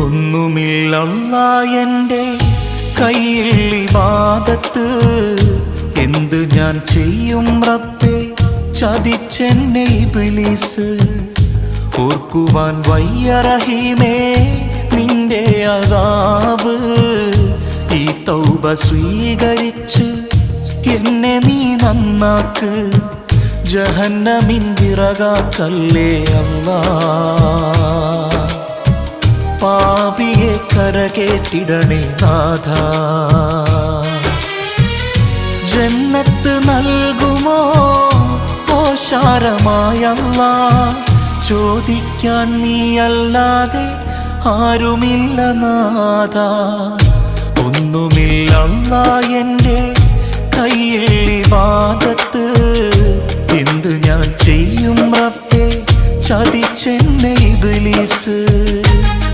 ഒന്നുമില്ലല്ലാ എൻ്റെ കയ്യിൽ ഇബാദത്ത്, എന്ത് ഞാൻ ചെയ്യും റബ്ബേ ചതിച്ചെന്നെ ഇബ്ലീസ്. ഓർക്കുവാൻ വയ്യ റഹീമേ നിന്റെ അദാബ്, ഈ തൗബ സ്വീകരിച്ച് എന്നെ നീ നന്നാക്ക്, ജഹന്നമിൻ വിറകാക്കല്ലേ അല്ലാ. പാപിയെ കരകേറ്റിടണേ നാഥ, ജന്നത്ത് നൽകുമോ ഓശാരമായല്ലാ. ചോദിക്കാൻ നീയല്ലാതെ ആരുമില്ല നാഥ. ഒന്നുമില്ലല്ലാ എൻ്റെ കയ്യിൽ ഇബാദത്ത്, എന്ത് ഞാൻ ചെയ്യും റബ്ബേ ചതിച്ചെന്നെ ഇബ്ലീസ്.